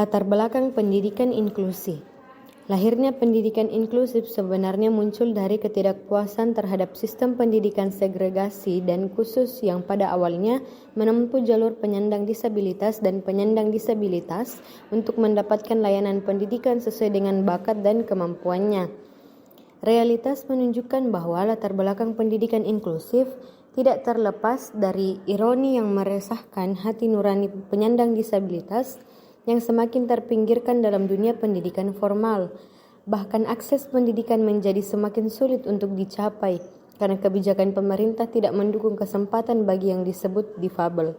Latar belakang pendidikan inklusi. Lahirnya pendidikan inklusif sebenarnya muncul dari ketidakpuasan terhadap sistem pendidikan segregasi dan khusus yang pada awalnya menempuh jalur penyandang disabilitas dan penyandang disabilitas untuk mendapatkan layanan pendidikan sesuai dengan bakat dan kemampuannya. Realitas menunjukkan bahwa latar belakang pendidikan inklusif tidak terlepas dari ironi yang meresahkan hati nurani penyandang disabilitas yang semakin terpinggirkan dalam dunia pendidikan formal. Bahkan akses pendidikan menjadi semakin sulit untuk dicapai karena kebijakan pemerintah tidak mendukung kesempatan bagi yang disebut difabel.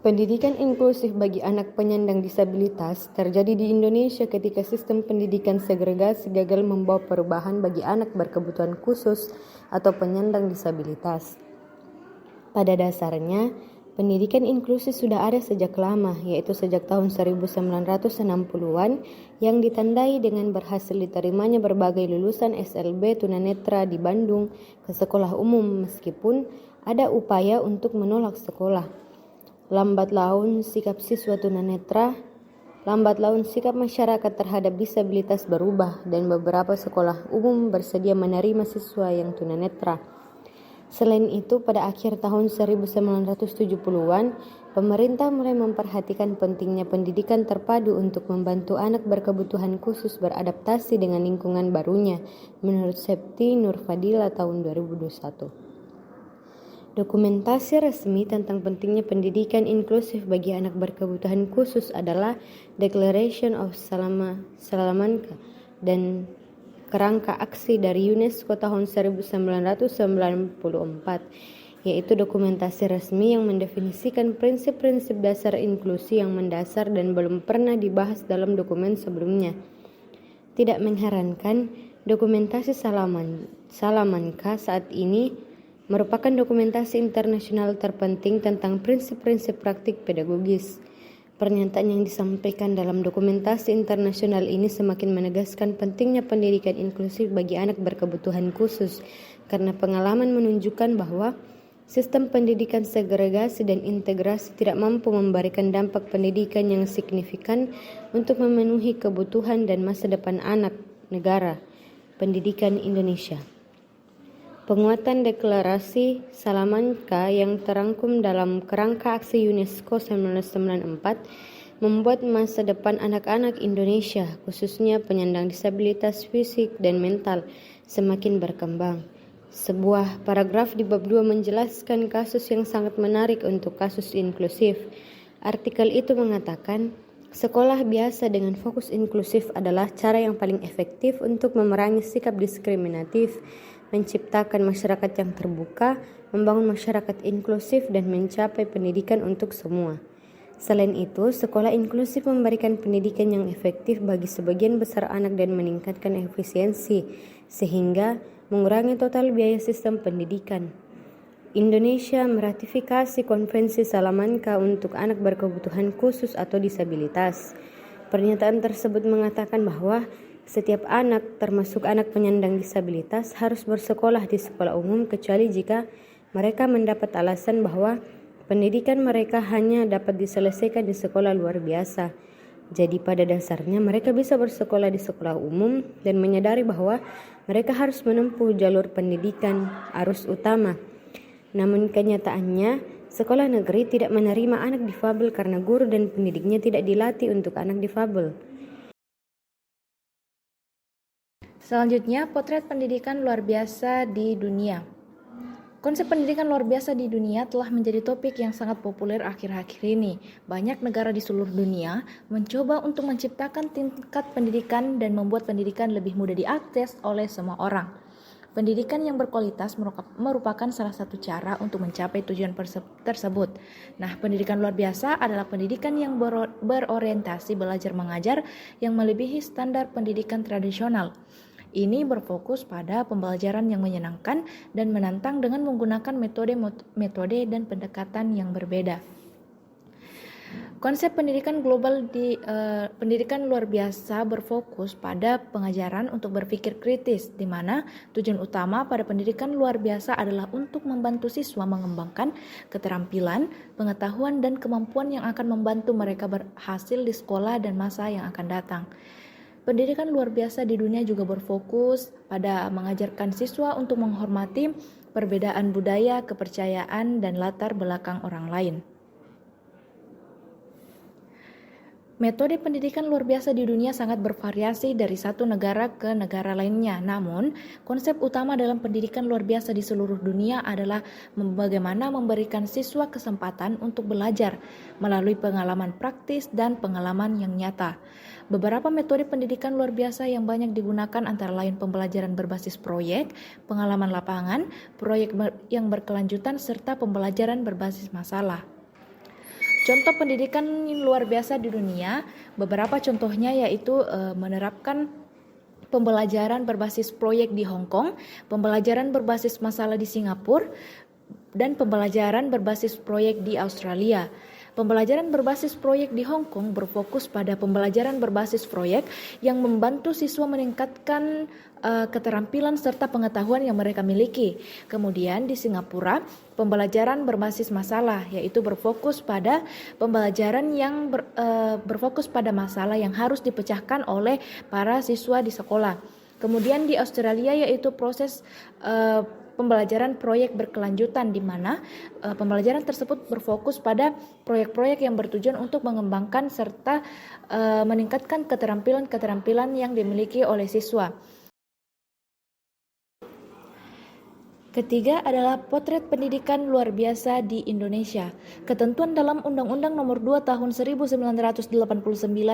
Pendidikan inklusif bagi anak penyandang disabilitas terjadi di Indonesia ketika sistem pendidikan segregasi gagal membawa perubahan bagi anak berkebutuhan khusus atau penyandang disabilitas. Pada dasarnya, pendidikan inklusif sudah ada sejak lama, yaitu sejak tahun 1960-an yang ditandai dengan berhasil diterimanya berbagai lulusan SLB tunanetra di Bandung ke sekolah umum meskipun ada upaya untuk menolak sekolah. Lambat laun sikap siswa tunanetra, lambat laun sikap masyarakat terhadap disabilitas berubah dan beberapa sekolah umum bersedia menerima siswa yang tunanetra. Selain itu, pada akhir tahun 1970-an, pemerintah mulai memperhatikan pentingnya pendidikan terpadu untuk membantu anak berkebutuhan khusus beradaptasi dengan lingkungan barunya, menurut Septi Nurfadila tahun 2021. Dokumentasi resmi tentang pentingnya pendidikan inklusif bagi anak berkebutuhan khusus adalah Declaration of Salamanca dan Kerangka Aksi dari UNESCO tahun 1994, yaitu dokumentasi resmi yang mendefinisikan prinsip-prinsip dasar inklusi yang mendasar dan belum pernah dibahas dalam dokumen sebelumnya. Tidak mengherankan, dokumentasi Salamanca saat ini merupakan dokumentasi internasional terpenting tentang prinsip-prinsip praktik pedagogis. Pernyataan yang disampaikan dalam dokumentasi internasional ini semakin menegaskan pentingnya pendidikan inklusif bagi anak berkebutuhan khusus karena pengalaman menunjukkan bahwa sistem pendidikan segregasi dan integrasi tidak mampu memberikan dampak pendidikan yang signifikan untuk memenuhi kebutuhan dan masa depan anak negara pendidikan Indonesia. Penguatan deklarasi Salamanca yang terangkum dalam Kerangka Aksi UNESCO 1994 membuat masa depan anak-anak Indonesia, khususnya penyandang disabilitas fisik dan mental, semakin berkembang. Sebuah paragraf di bab 2 menjelaskan kasus yang sangat menarik untuk kasus inklusif. Artikel itu mengatakan, sekolah biasa dengan fokus inklusif adalah cara yang paling efektif untuk memerangi sikap diskriminatif, menciptakan masyarakat yang terbuka, membangun masyarakat inklusif, dan mencapai pendidikan untuk semua. Selain itu, sekolah inklusif memberikan pendidikan yang efektif bagi sebagian besar anak dan meningkatkan efisiensi, sehingga mengurangi total biaya sistem pendidikan. Indonesia meratifikasi Konvensi Salamanca untuk anak berkebutuhan khusus atau disabilitas. Pernyataan tersebut mengatakan bahwa setiap anak, termasuk anak penyandang disabilitas, harus bersekolah di sekolah umum kecuali jika mereka mendapat alasan bahwa pendidikan mereka hanya dapat diselesaikan di sekolah luar biasa. Jadi pada dasarnya mereka bisa bersekolah di sekolah umum dan menyadari bahwa mereka harus menempuh jalur pendidikan arus utama. Namun kenyataannya, sekolah negeri tidak menerima anak difabel karena guru dan pendidiknya tidak dilatih untuk anak difabel. Selanjutnya, potret pendidikan luar biasa di dunia. Konsep pendidikan luar biasa di dunia telah menjadi topik yang sangat populer akhir-akhir ini. Banyak negara di seluruh dunia mencoba untuk menciptakan tingkat pendidikan dan membuat pendidikan lebih mudah diakses oleh semua orang. Pendidikan yang berkualitas merupakan salah satu cara untuk mencapai tujuan tersebut. Nah, pendidikan luar biasa adalah pendidikan yang berorientasi belajar mengajar yang melebihi standar pendidikan tradisional. Ini berfokus pada pembelajaran yang menyenangkan dan menantang dengan menggunakan metode dan pendekatan yang berbeda. Konsep pendidikan global di pendidikan luar biasa berfokus pada pengajaran untuk berpikir kritis, di mana tujuan utama pada pendidikan luar biasa adalah untuk membantu siswa mengembangkan keterampilan, pengetahuan, dan kemampuan yang akan membantu mereka berhasil di sekolah dan masa yang akan datang. Pendidikan luar biasa di dunia juga berfokus pada mengajarkan siswa untuk menghormati perbedaan budaya, kepercayaan, dan latar belakang orang lain. Metode pendidikan luar biasa di dunia sangat bervariasi dari satu negara ke negara lainnya. Namun, konsep utama dalam pendidikan luar biasa di seluruh dunia adalah bagaimana memberikan siswa kesempatan untuk belajar melalui pengalaman praktis dan pengalaman yang nyata. Beberapa metode pendidikan luar biasa yang banyak digunakan antara lain pembelajaran berbasis proyek, pengalaman lapangan, proyek yang berkelanjutan, serta pembelajaran berbasis masalah. Contoh pendidikan luar biasa di dunia, beberapa contohnya yaitu menerapkan pembelajaran berbasis proyek di Hong Kong, pembelajaran berbasis masalah di Singapura, dan pembelajaran berbasis proyek di Australia. Pembelajaran berbasis proyek di Hong Kong berfokus pada pembelajaran berbasis proyek yang membantu siswa meningkatkan keterampilan serta pengetahuan yang mereka miliki. Kemudian di Singapura, pembelajaran berbasis masalah yaitu berfokus pada pembelajaran yang berfokus pada masalah yang harus dipecahkan oleh para siswa di sekolah. Kemudian di Australia yaitu proses pembelajaran proyek berkelanjutan, di mana pembelajaran tersebut berfokus pada proyek-proyek yang bertujuan untuk mengembangkan serta meningkatkan keterampilan-keterampilan yang dimiliki oleh siswa. Ketiga adalah potret pendidikan luar biasa di Indonesia. Ketentuan dalam Undang-Undang Nomor 2 Tahun 1989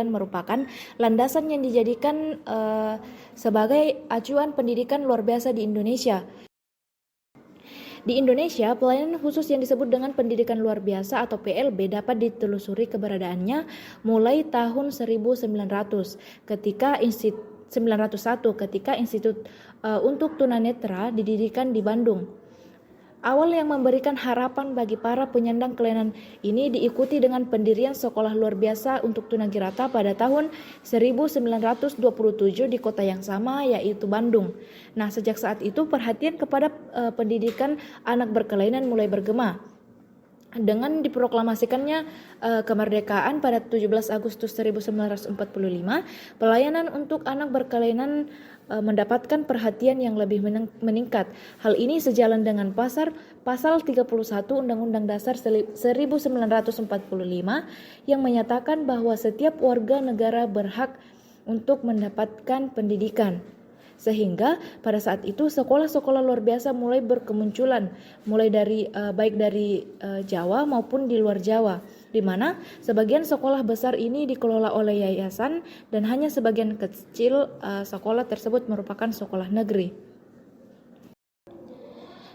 merupakan landasan yang dijadikan sebagai acuan pendidikan luar biasa di Indonesia. Di Indonesia, pelayanan khusus yang disebut dengan pendidikan luar biasa atau PLB dapat ditelusuri keberadaannya mulai tahun 1900 ketika Institut untuk Tunanetra didirikan di Bandung. Awal yang memberikan harapan bagi para penyandang kelainan ini diikuti dengan pendirian sekolah luar biasa untuk tunagrata pada tahun 1927 di kota yang sama, yaitu Bandung. Nah, sejak saat itu perhatian kepada pendidikan anak berkelainan mulai bergema. Dengan diproklamasikannya kemerdekaan pada 17 Agustus 1945, pelayanan untuk anak berkelainan mendapatkan perhatian yang lebih meningkat. Hal ini sejalan dengan pasal 31 Undang-Undang Dasar 1945 yang menyatakan bahwa setiap warga negara berhak untuk mendapatkan pendidikan. Sehingga pada saat itu sekolah-sekolah luar biasa mulai berkemunculan, mulai dari baik dari Jawa maupun di luar Jawa, di mana sebagian sekolah besar ini dikelola oleh yayasan dan hanya sebagian kecil sekolah tersebut merupakan sekolah negeri.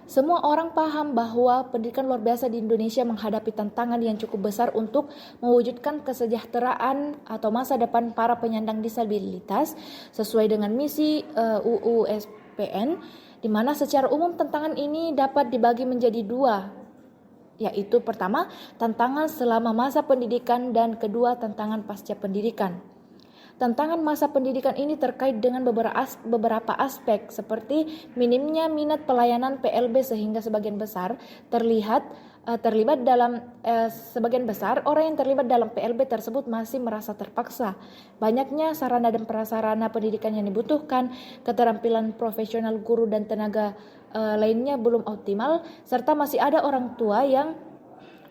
Semua orang paham bahwa pendidikan luar biasa di Indonesia menghadapi tantangan yang cukup besar untuk mewujudkan kesejahteraan atau masa depan para penyandang disabilitas sesuai dengan misi UU SPN, di mana secara umum tantangan ini dapat dibagi menjadi dua, yaitu pertama, tantangan selama masa pendidikan, dan kedua, tantangan pasca pendidikan. Tantangan masa pendidikan ini terkait dengan beberapa aspek seperti minimnya minat pelayanan PLB sehingga sebagian besar sebagian besar orang yang terlibat dalam PLB tersebut masih merasa terpaksa. Banyaknya sarana dan prasarana pendidikan yang dibutuhkan, keterampilan profesional guru dan tenaga lainnya belum optimal, serta masih ada orang tua yang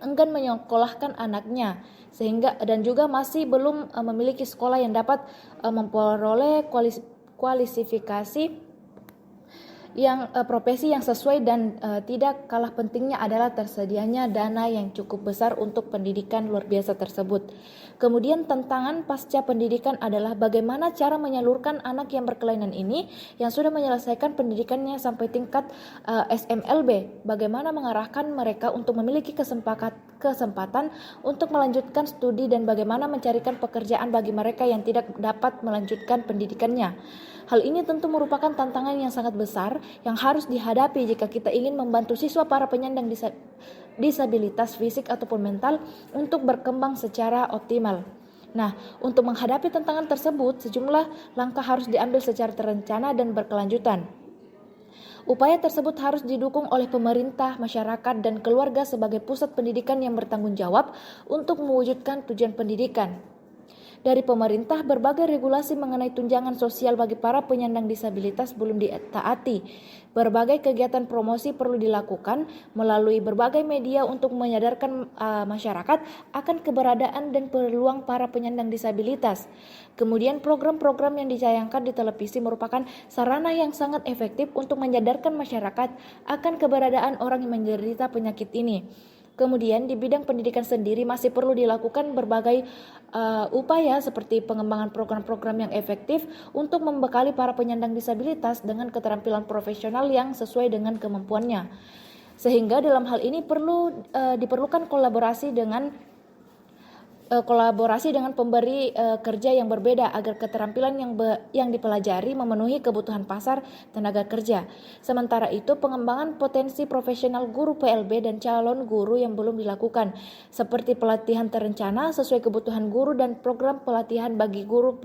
enggan menyekolahkan anaknya, sehingga dan juga masih belum memiliki sekolah yang dapat memperoleh kualifikasi yang profesi yang sesuai, dan tidak kalah pentingnya adalah tersedianya dana yang cukup besar untuk pendidikan luar biasa tersebut. Kemudian tantangan pasca pendidikan adalah bagaimana cara menyalurkan anak yang berkelainan ini yang sudah menyelesaikan pendidikannya sampai tingkat SMLB, bagaimana mengarahkan mereka untuk memiliki kesempatan untuk melanjutkan studi, dan bagaimana mencarikan pekerjaan bagi mereka yang tidak dapat melanjutkan pendidikannya. Hal ini tentu merupakan tantangan yang sangat besar yang harus dihadapi jika kita ingin membantu siswa para penyandang disabilitas fisik ataupun mental untuk berkembang secara optimal. Nah, untuk menghadapi tantangan tersebut, sejumlah langkah harus diambil secara terencana dan berkelanjutan. Upaya tersebut harus didukung oleh pemerintah, masyarakat, dan keluarga sebagai pusat pendidikan yang bertanggung jawab untuk mewujudkan tujuan pendidikan. Dari pemerintah, berbagai regulasi mengenai tunjangan sosial bagi para penyandang disabilitas belum ditaati. Berbagai kegiatan promosi perlu dilakukan melalui berbagai media untuk menyadarkan masyarakat akan keberadaan dan peluang para penyandang disabilitas. Kemudian program-program yang ditayangkan di televisi merupakan sarana yang sangat efektif untuk menyadarkan masyarakat akan keberadaan orang yang menderita penyakit ini. Kemudian di bidang pendidikan sendiri masih perlu dilakukan berbagai upaya seperti pengembangan program-program yang efektif untuk membekali para penyandang disabilitas dengan keterampilan profesional yang sesuai dengan kemampuannya. Sehingga dalam hal ini diperlukan kolaborasi dengan pemberi kerja yang berbeda agar keterampilan yang dipelajari memenuhi kebutuhan pasar tenaga kerja. Sementara itu, pengembangan potensi profesional guru PLB dan calon guru yang belum dilakukan, seperti pelatihan terencana sesuai kebutuhan guru dan program pelatihan bagi guru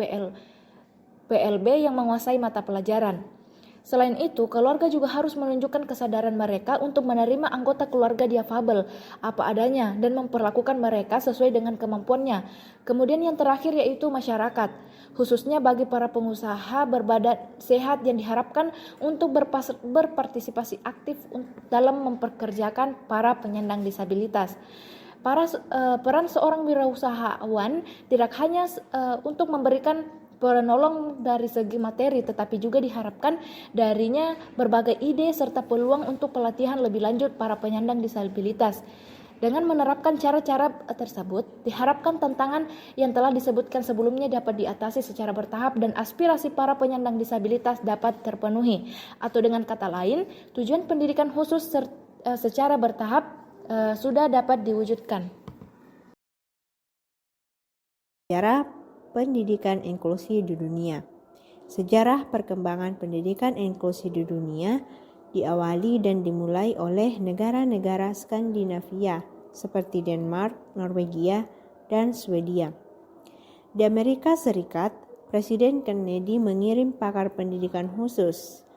PLB yang menguasai mata pelajaran. Selain itu, keluarga juga harus menunjukkan kesadaran mereka untuk menerima anggota keluarga difabel apa adanya dan memperlakukan mereka sesuai dengan kemampuannya. Kemudian yang terakhir yaitu masyarakat, khususnya bagi para pengusaha berbadan sehat yang diharapkan untuk berpartisipasi aktif dalam memperkerjakan para penyandang disabilitas. Peran seorang wirausahawan tidak hanya untuk memberikan penolong dari segi materi, tetapi juga diharapkan darinya berbagai ide serta peluang untuk pelatihan lebih lanjut para penyandang disabilitas. Dengan menerapkan cara-cara tersebut, diharapkan tantangan yang telah disebutkan sebelumnya dapat diatasi secara bertahap dan aspirasi para penyandang disabilitas dapat terpenuhi. Atau dengan kata lain, tujuan pendidikan khusus secara bertahap sudah dapat diwujudkan. Sejarah pendidikan inklusi di dunia. Sejarah perkembangan pendidikan inklusi di dunia diawali dan dimulai oleh negara-negara Skandinavia seperti Denmark, Norwegia, dan Swedia. Di Amerika Serikat, Presiden Kennedy mengirim pakar pendidikan khusus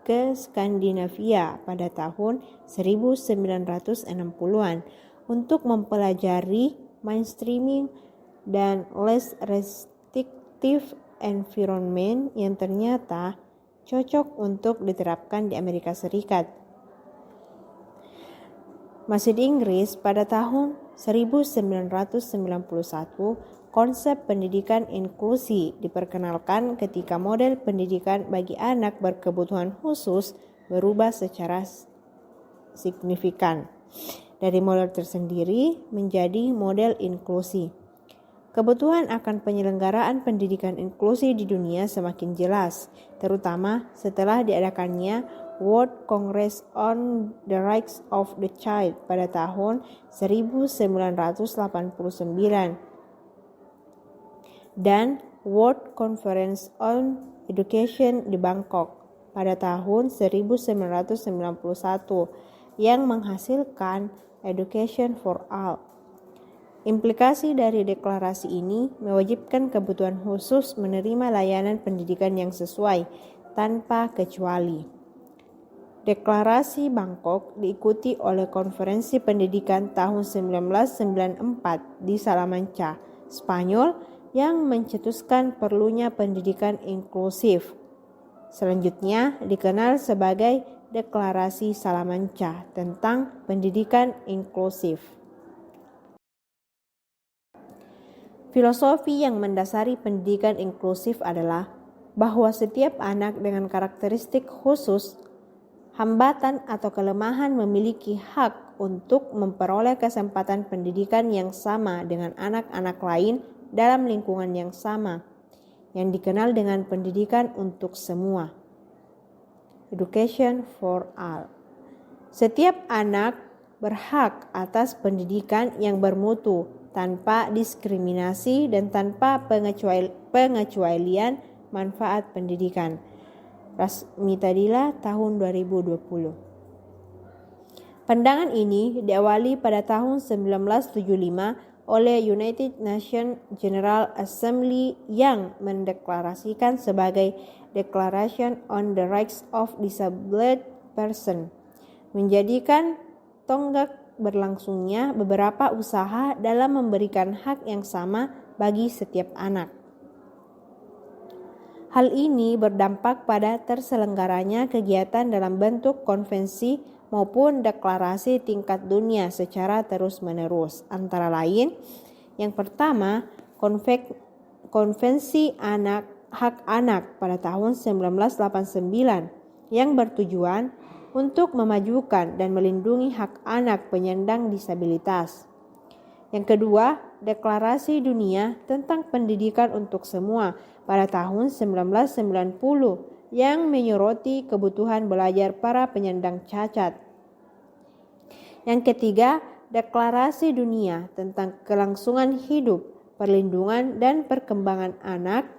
ke Skandinavia pada tahun 1960-an untuk mempelajari mainstreaming dan less restrictive environment yang ternyata cocok untuk diterapkan di Amerika Serikat. Masih di Inggris, pada tahun 1991, konsep pendidikan inklusi diperkenalkan ketika model pendidikan bagi anak berkebutuhan khusus berubah secara signifikan dari model tersendiri menjadi model inklusi. Kebutuhan akan penyelenggaraan pendidikan inklusi di dunia semakin jelas, terutama setelah diadakannya World Congress on the Rights of the Child pada tahun 1989 dan World Conference on Education di Bangkok pada tahun 1991 yang menghasilkan Education for All. Implikasi dari deklarasi ini mewajibkan kebutuhan khusus menerima layanan pendidikan yang sesuai tanpa kecuali. Deklarasi Bangkok diikuti oleh Konferensi Pendidikan tahun 1994 di Salamanca, Spanyol yang mencetuskan perlunya pendidikan inklusif. Selanjutnya dikenal sebagai Deklarasi Salamanca tentang pendidikan inklusif. Filosofi yang mendasari pendidikan inklusif adalah bahwa setiap anak dengan karakteristik khusus, hambatan atau kelemahan memiliki hak untuk memperoleh kesempatan pendidikan yang sama dengan anak-anak lain dalam lingkungan yang sama, yang dikenal dengan pendidikan untuk semua. Education for all. Setiap anak berhak atas pendidikan yang bermutu, tanpa diskriminasi dan tanpa pengecualian manfaat pendidikan. Rasmi Tadila tahun 2020. Pandangan ini diawali pada tahun 1975 oleh United Nations General Assembly yang mendeklarasikan sebagai Declaration on the Rights of Disabled Persons, menjadikan tonggak berlangsungnya beberapa usaha dalam memberikan hak yang sama bagi setiap anak. Hal ini berdampak pada terselenggaranya kegiatan dalam bentuk konvensi maupun deklarasi tingkat dunia secara terus-menerus. Antara lain, yang pertama, Konvensi Hak Anak pada tahun 1989 yang bertujuan untuk memajukan dan melindungi hak anak penyandang disabilitas. Yang kedua, Deklarasi Dunia tentang Pendidikan untuk Semua pada tahun 1990 yang menyoroti kebutuhan belajar para penyandang cacat. Yang ketiga, Deklarasi Dunia tentang Kelangsungan Hidup, Perlindungan dan Perkembangan Anak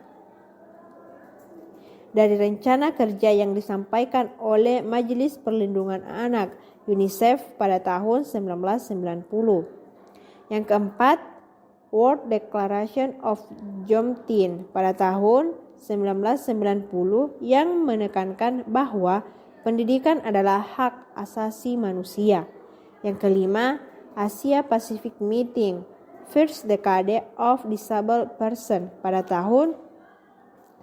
dari rencana kerja yang disampaikan oleh Majelis Perlindungan Anak UNICEF pada tahun 1990. Yang keempat, World Declaration of Human Rights pada tahun 1990 yang menekankan bahwa pendidikan adalah hak asasi manusia. Yang kelima, Asia Pacific Meeting First Decade of Disabled Person pada tahun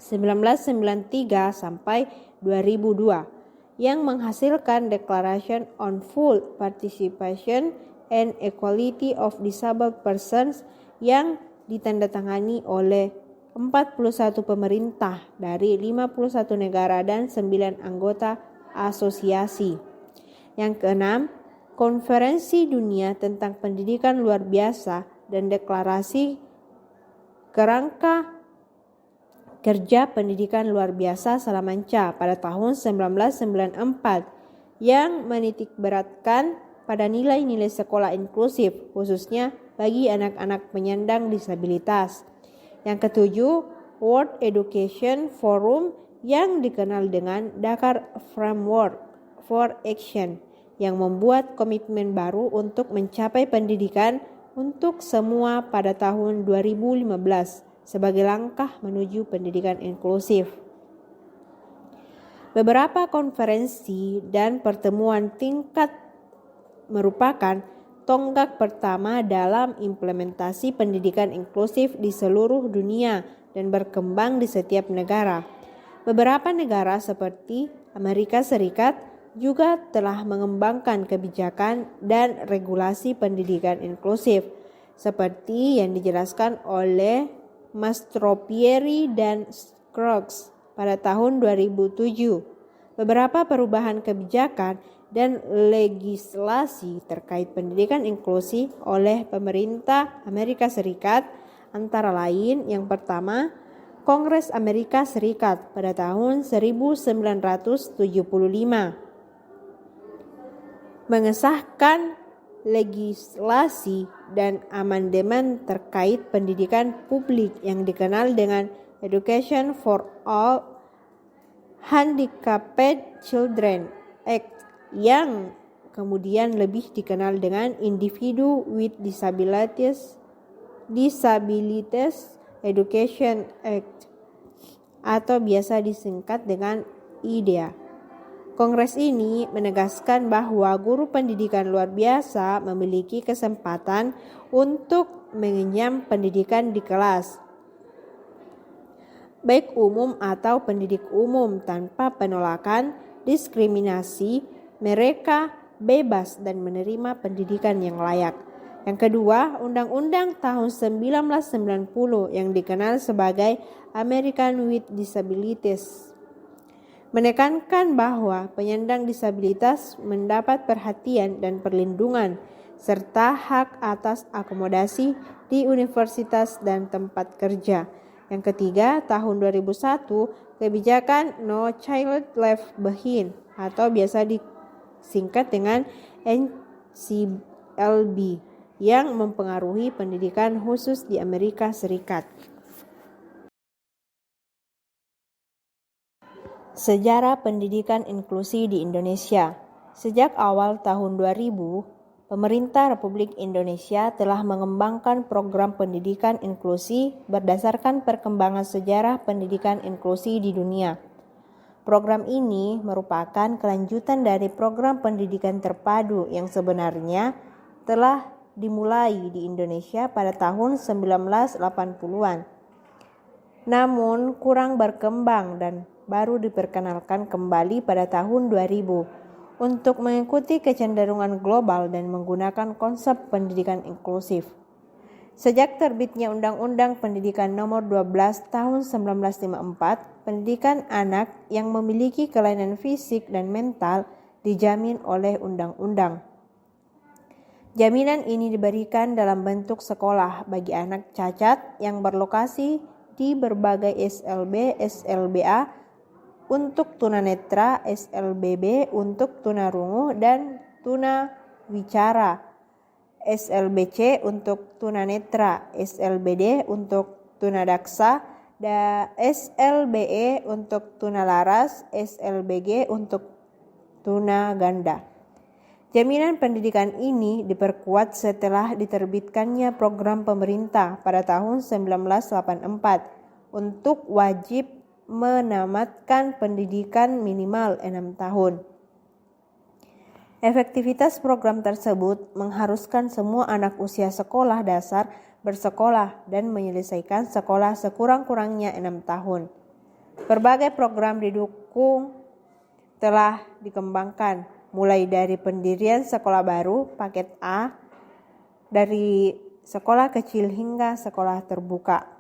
1993 sampai 2002 yang menghasilkan Declaration on Full Participation and Equality of Disabled Persons yang ditandatangani oleh 41 pemerintah dari 51 negara dan 9 anggota asosiasi. Yang keenam, Konferensi Dunia tentang Pendidikan Luar Biasa dan Deklarasi Kerangka Kerja Pendidikan Luar Biasa Salamanca pada tahun 1994 yang menitikberatkan pada nilai-nilai sekolah inklusif khususnya bagi anak-anak penyandang disabilitas. Yang ketujuh, World Education Forum yang dikenal dengan Dakar Framework for Action yang membuat komitmen baru untuk mencapai pendidikan untuk semua pada tahun 2015 sebagai langkah menuju pendidikan inklusif. Beberapa konferensi dan pertemuan tingkat merupakan tonggak pertama dalam implementasi pendidikan inklusif di seluruh dunia dan berkembang di setiap negara. Beberapa negara seperti Amerika Serikat juga telah mengembangkan kebijakan dan regulasi pendidikan inklusif seperti yang dijelaskan oleh Mastropieri dan Scruggs pada tahun 2007. Beberapa perubahan kebijakan dan legislasi terkait pendidikan inklusi oleh pemerintah Amerika Serikat antara lain yang pertama, Kongres Amerika Serikat pada tahun 1975 mengesahkan legislasi dan amandemen terkait pendidikan publik yang dikenal dengan Education for All Handicapped Children Act yang kemudian lebih dikenal dengan Individu with Disabilities Education Act atau biasa disingkat dengan IDEA. Kongres ini menegaskan bahwa guru pendidikan luar biasa memiliki kesempatan untuk mengenyam pendidikan di kelas, baik umum atau pendidik umum tanpa penolakan, diskriminasi, mereka bebas dan menerima pendidikan yang layak. Yang kedua, Undang-Undang tahun 1990 yang dikenal sebagai American with Disabilities menekankan bahwa penyandang disabilitas mendapat perhatian dan perlindungan serta hak atas akomodasi di universitas dan tempat kerja. Yang ketiga, tahun 2001, kebijakan No Child Left Behind atau biasa disingkat dengan NCLB yang mempengaruhi pendidikan khusus di Amerika Serikat. Sejarah pendidikan inklusi di Indonesia. Sejak awal tahun 2000, pemerintah Republik Indonesia telah mengembangkan program pendidikan inklusi berdasarkan perkembangan sejarah pendidikan inklusi di dunia. Program ini merupakan kelanjutan dari program pendidikan terpadu yang sebenarnya telah dimulai di Indonesia pada tahun 1980-an. Namun kurang berkembang dan baru diperkenalkan kembali pada tahun 2000 untuk mengikuti kecenderungan global dan menggunakan konsep pendidikan inklusif. Sejak terbitnya Undang-Undang Pendidikan Nomor 12 Tahun 1954, pendidikan anak yang memiliki kelainan fisik dan mental dijamin oleh undang-undang. Jaminan ini diberikan dalam bentuk sekolah bagi anak cacat yang berlokasi di berbagai SLB, SLBA untuk tunanetra, SLBB untuk tunarungu dan tunawicara, SLBC untuk tunanetra, SLBD untuk tunadaksa, dan SLBE untuk tunalaras, SLBG untuk tunaganda. Jaminan pendidikan ini diperkuat setelah diterbitkannya program pemerintah pada tahun 1984 untuk wajib menamatkan pendidikan minimal 6 tahun. Efektivitas program tersebut mengharuskan semua anak usia sekolah dasar bersekolah dan menyelesaikan sekolah sekurang-kurangnya 6 tahun. Berbagai program didukung telah dikembangkan, mulai dari pendirian sekolah baru paket A, dari sekolah kecil hingga sekolah terbuka.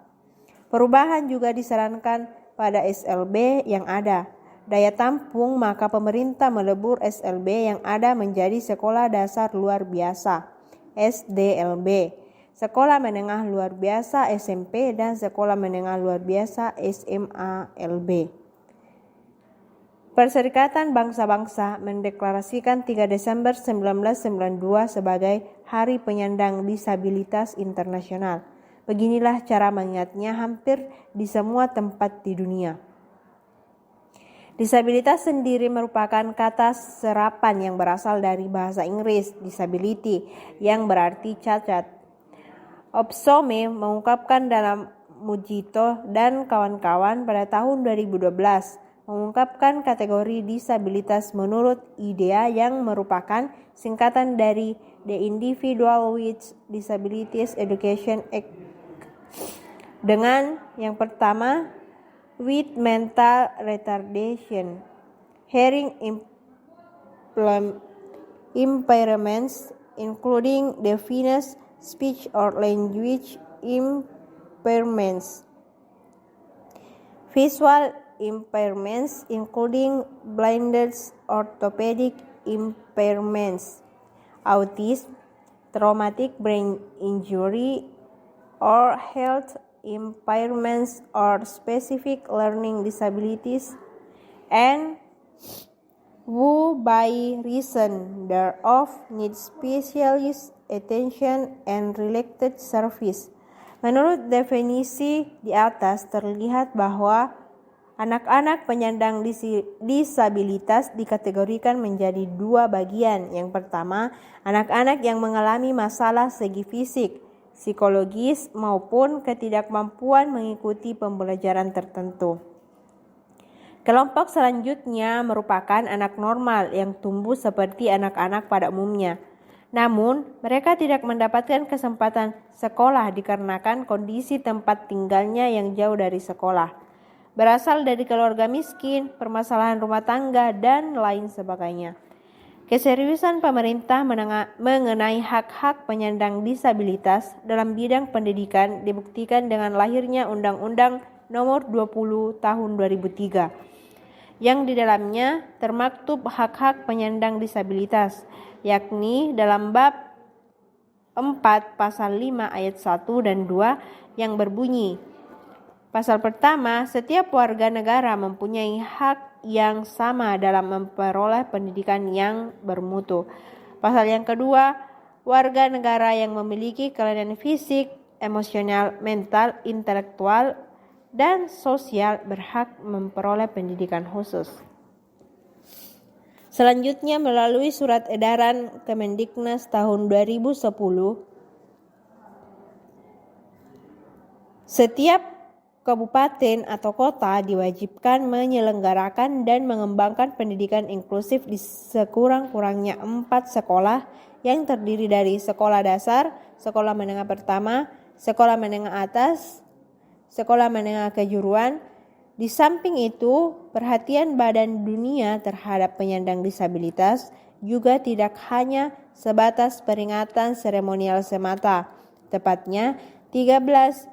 Perubahan juga disarankan pada SLB yang ada. Daya tampung, maka pemerintah melebur SLB yang ada menjadi sekolah dasar luar biasa, SDLB, sekolah menengah luar biasa SMP, dan sekolah menengah luar biasa SMALB. Perserikatan Bangsa-Bangsa mendeklarasikan 3 Desember 1992 sebagai Hari Penyandang Disabilitas Internasional. Beginilah cara mengingatnya hampir di semua tempat di dunia. Disabilitas sendiri merupakan kata serapan yang berasal dari bahasa Inggris disability yang berarti cacat. Opsome mengungkapkan dalam Mujito dan kawan-kawan pada tahun 2012 mengungkapkan kategori disabilitas menurut IDEA yang merupakan singkatan dari The Individual with Disabilities Education Act. Dengan yang pertama, with mental retardation, hearing impairments including deafness, speech or language impairments, visual impairments including blindness, orthopedic impairments, autism, traumatic brain injury, or health impairments or specific learning disabilities, and who by reason thereof need specialist attention and related service. Menurut definisi di atas terlihat bahwa anak-anak penyandang disabilitas dikategorikan menjadi 2 bagian. Yang pertama, anak-anak yang mengalami masalah segi fisik, psikologis maupun ketidakmampuan mengikuti pembelajaran tertentu. Kelompok selanjutnya merupakan anak normal yang tumbuh seperti anak-anak pada umumnya. Namun, mereka tidak mendapatkan kesempatan sekolah dikarenakan kondisi tempat tinggalnya yang jauh dari sekolah, berasal dari keluarga miskin, permasalahan rumah tangga, dan lain sebagainya. Keseriusan pemerintah mengenai hak-hak penyandang disabilitas dalam bidang pendidikan dibuktikan dengan lahirnya Undang-Undang Nomor 20 Tahun 2003 yang di dalamnya termaktub hak-hak penyandang disabilitas, yakni dalam bab 4 pasal 5 ayat 1 dan 2 yang berbunyi, pasal pertama, setiap warga negara mempunyai hak yang sama dalam memperoleh pendidikan yang bermutu. Pasal yang kedua, warga negara yang memiliki kelainan fisik, emosional, mental, intelektual, dan sosial berhak memperoleh pendidikan khusus. Selanjutnya, melalui surat edaran Kemendiknas tahun 2010, setiap kabupaten atau kota diwajibkan menyelenggarakan dan mengembangkan pendidikan inklusif di sekurang-kurangnya 4 sekolah yang terdiri dari sekolah dasar, sekolah menengah pertama, sekolah menengah atas, sekolah menengah kejuruan. Di samping itu, perhatian Badan Dunia terhadap penyandang disabilitas juga tidak hanya sebatas peringatan seremonial semata. Tepatnya 13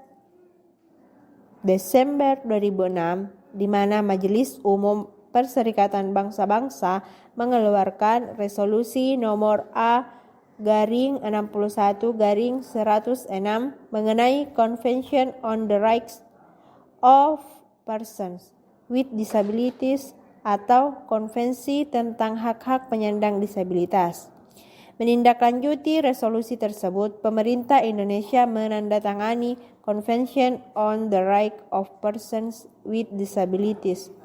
Desember 2006, di mana Majelis Umum Perserikatan Bangsa-Bangsa mengeluarkan resolusi nomor A/61/106 mengenai Convention on the Rights of Persons with Disabilities atau Konvensi tentang Hak-Hak Penyandang Disabilitas. Menindaklanjuti resolusi tersebut, pemerintah Indonesia menandatangani Convention on the Rights of Persons with Disabilities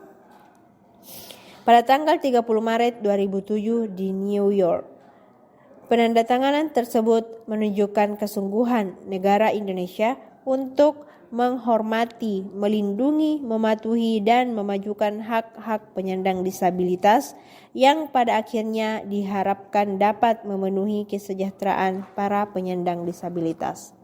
pada tanggal 30 Maret 2007 di New York. Penandatanganan tersebut menunjukkan kesungguhan negara Indonesia untuk menghormati, melindungi, mematuhi, dan memajukan hak-hak penyandang disabilitas yang pada akhirnya diharapkan dapat memenuhi kesejahteraan para penyandang disabilitas.